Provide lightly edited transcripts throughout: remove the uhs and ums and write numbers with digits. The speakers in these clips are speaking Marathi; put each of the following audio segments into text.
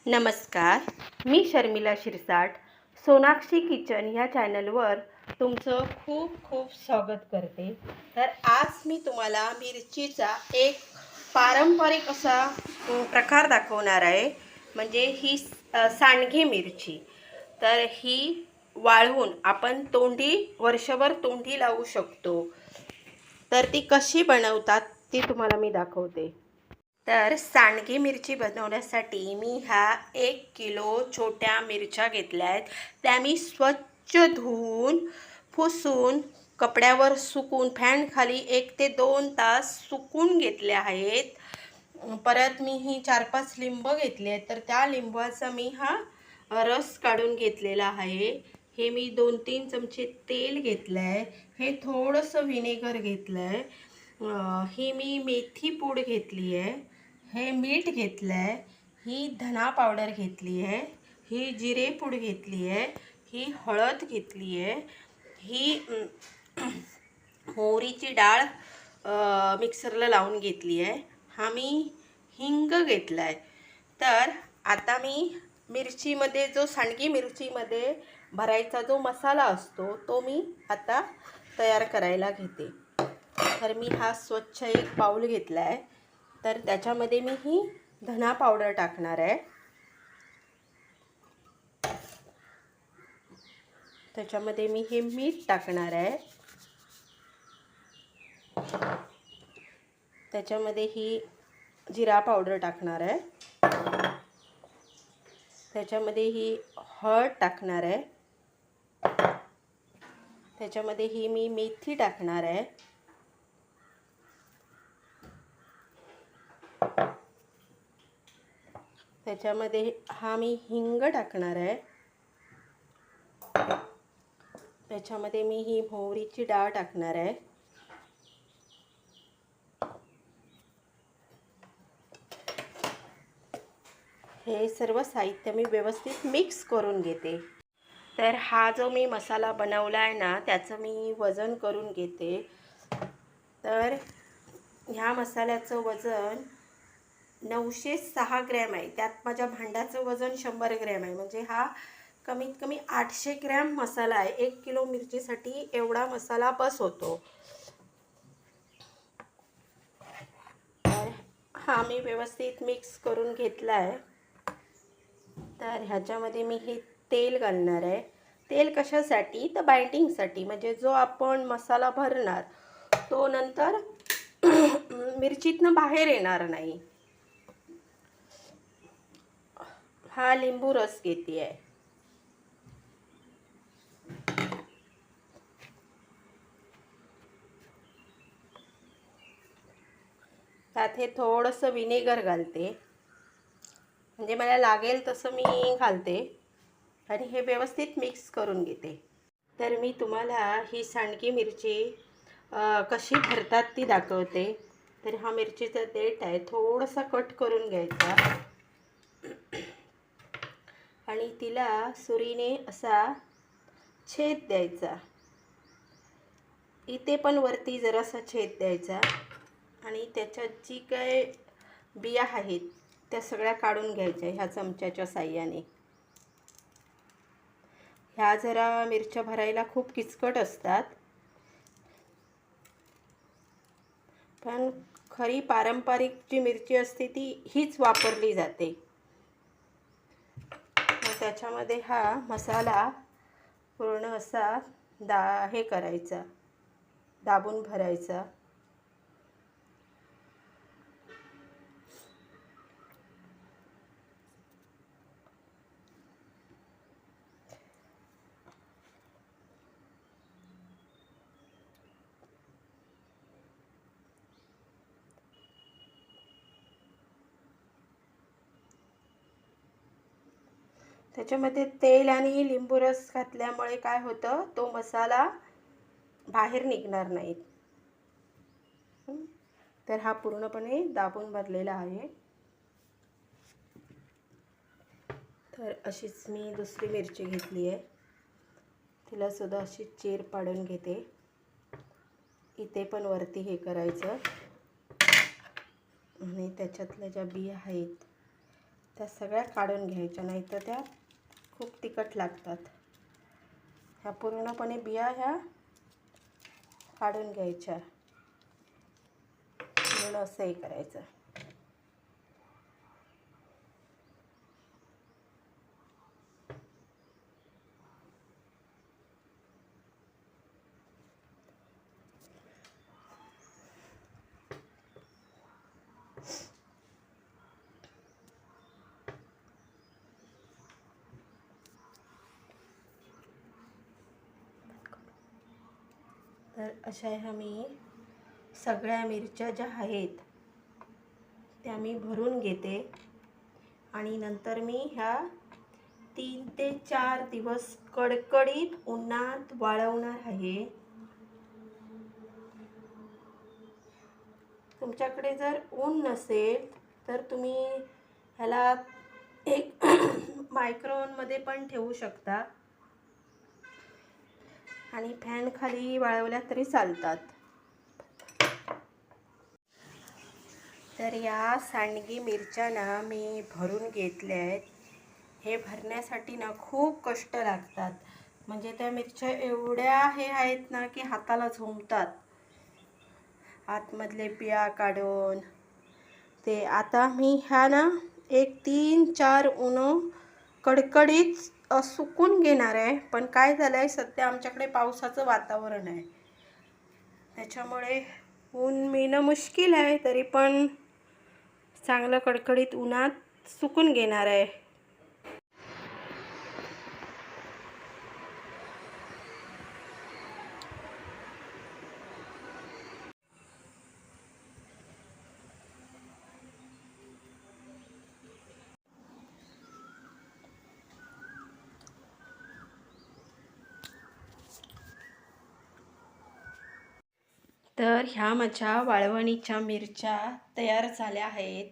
नमस्कार. मी शर्मिला शिरसाट. सोनाक्षी किचन ह्या चॅनलवर तुमचं खूप खूप स्वागत करते. तर आज मी तुम्हाला मिरचीचा एक पारंपरिक असा प्रकार दाखवणार आहे. म्हणजे ही सांडगी मिरची. तर ही वाळवून आपण वर्षभर तोंडी लावू शकतो. तर ती कशी बनवतात ती तुम्हाला मी दाखवते. तर सांडगी मिरची बनवण्यासाठी मी ह्या 1 किलो छोट्या मिरच्या घेतल्या आहेत. त्या मी स्वच्छ धुवून पुसून कपड्यावर सुकून फॅनखाली 1 ते 2 तास सुकून घेतल्या आहेत. परत मी ही 4-5 लिंब घेतले आहेत. तर त्या लिंबाचा मी हा रस काढून घेतलेला आहे. हे मी 2-3 चमचे तेल घेतलं आहे. हे थोडंसं व्हिनेगर घेतलं आहे. ही मी मेथी पूड घेतली आहे. हे मीठ घेतलं आहे. ही धना पावडर घेतली आहे. ही जिरे पूड घेतली आहे. ही हळद घेतली आहे. ही मोहरीची डाळ मिक्सरला लावून घेतली आहे. हा मी हिंग घेतला आहे. तर आता मी मिरचीमध्ये जो सांडगी मिरचीमध्ये भरायचा जो मसाला असतो तो मी आता तयार करायला घेते. तर मी हा स्वच्छ एक बाउल घेतला आहे. तर त्याच्यामध्ये मी ही धना पावडर टाकणार आहे. त्याच्यामध्ये मी हे मीठ टाकणार आहे. त्याच्यामध्ये ही जिरा पावडर टाकणार आहे. त्याच्यामध्ये ही हळद टाकणार आहे. त्याच्यामध्ये ही मी मेथी टाकणार आहे. त्याच्यामध्ये हा मी हिंग टाकणार आहे. त्याच्यामध्ये मी ही मोहरीची डाळ टाकणार आहे. हे सर्व साहित्य मी व्यवस्थित मिक्स करून घेते. तर हा जो मी मसाला बनवला आहे ना त्याचं मी वजन करून घेते. तर ह्या मसाल्याचं वजन 906 ग्रॅम आहे. त्यात माझ्या भांड्याचं वजन 100 ग्रॅम आहे. म्हणजे हा कमीत कमी 800 ग्रॅम मसाला आहे. 1 किलो मिरचीसाठी एवढा मसाला बस होतो. तर हा मी व्यवस्थित मिक्स करून घेतला आहे. तर ह्याच्यामध्ये मी हे तेल घालणार आहे. तेल कशासाठी? तर बाइंडिंगसाठी. म्हणजे जो आपण मसाला भरणार तो नंतर मिरचीतनं बाहेर येणार नाही. हा लिंबू रस घेते आहे. त्यात हे थोडंसं व्हिनेगर घालते. म्हणजे मला लागेल तसं मी घालते आणि हे व्यवस्थित मिक्स करून घेते. तर मी तुम्हाला ही सांडगी मिरची कशी भरतात ती दाखवते. तर हा मिरचीचा देठ आहे, थोडासा कट करून घ्यायचा आणि तिला सुरीने असा छेद द्यायचा. इथे पण वरती जरासा छेद द्यायचा आणि त्याच्यात जी काय बिया आहेत त्या सगळ्या काढून घ्यायच्या ह्या चमच्याच्या साहाय्याने. ह्या जरा मिरच्या भरायला खूप किचकट असतात, पण खरी पारंपरिक जी मिरची असते ती हीच वापरली जाते. त्याच्यामध्ये हा मसाला पूर्ण असा हे करायचा, दाबून भरायचा. त्याच्यामध्ये तेल आणि लिंबू रस घातल्यामुळे काय होतं, तो मसाला बाहेर निघणार नाही. तर हा पूर्णपणे दाबून भरलेला आहे. तर अशीच मी दुसरी मिरची घेतली आहे. तिला सुद्धा अशी चीर पाडून घेते. इथे पण वरती हे करायचं आणि त्याच्यातल्या ज्या बिया आहेत त्या सगळ्या काढून घ्यायच्या, नाही तर त्या खूप तिखट लागतात. ह्या पूर्णपणे बिया ह्या काढून घ्यायच्या. म्हणून असंही करायचं. तर अशा ह्या मी सगळ्या मिरच्या ज्या आहेत त्या मी भरून घेते आणि नंतर मी ह्या 3 ते 4 दिवस कडकडीत उन्हात वाळवणार आहे. तुमच्याकडे जर ऊन नसेल तर तुम्ही ह्याला एक मायक्रोवेव्हमध्ये पण ठेवू शकता आणि फॅन खाली वाळवल्या तरी चालतात. तर या सांडगी मिरच्या ना मी भरून घेतल्या आहेत. हे भरण्यासाठी ना खूप कष्ट लागतात. म्हणजे त्या मिरच्या एवढ्या हे आहेत ना की हाताला झोंबतात. आतमधले बिया काढून ते आता मी ह्या ना एक 3-4 उन्हं कडकडीत सुकून घेणार आहे. पण काय झालं आहे, सध्या आमच्याकडे पावसाचं वातावरण आहे, त्याच्यामुळे ऊन मिळणं मुश्किल आहे. तरी पण चांगलं कडकडीत उन्हात सुकून घेणार आहे. तर ह्या माझ्या वाळवणीच्या मिरच्या तयार झाल्या आहेत.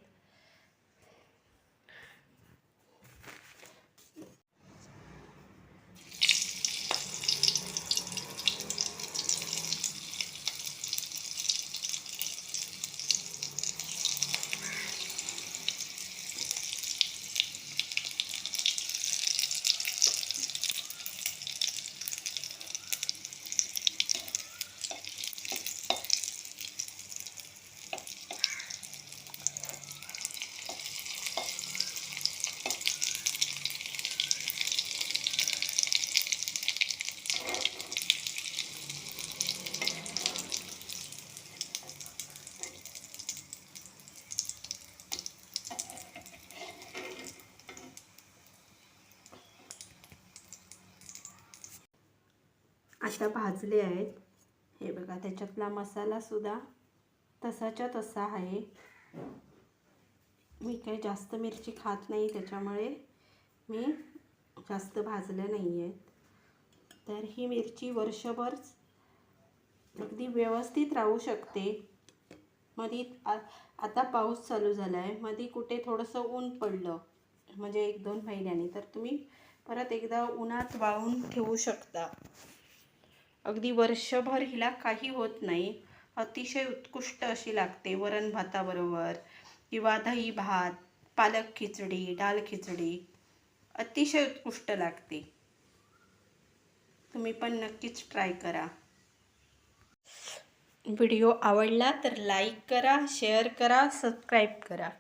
आता भाजले आहेत. हे बघा, त्याच्यातला मसाला सुद्धा तसाच्या तसा आहे. मी काही जास्त मिरची खात नाही, त्याच्यामुळे मी जास्त भाजल्या नाही आहेत. तर ही मिरची वर्षभर अगदी व्यवस्थित राहू शकते. मध्ये आता पाऊस चालू झाला आहे, मध्ये कुठे थोडंसं ऊन पडलं म्हणजे 1-2 महिन्यांनी, तर तुम्ही परत एकदा उन्हात वाळवून ठेवू शकता. अगदी वर्षभर हिला काही होत नाही. अतिशय उत्कृष्ट अशी लागते वरण भाताबरोबर किंवा दही भात, पालक खिचडी, डाळ खिचडी. अतिशय उत्कृष्ट लागते. तुम्ही पण नक्कीच ट्राय करा. व्हिडिओ आवडला तर लाईक करा, शेअर करा, सबस्क्राईब करा.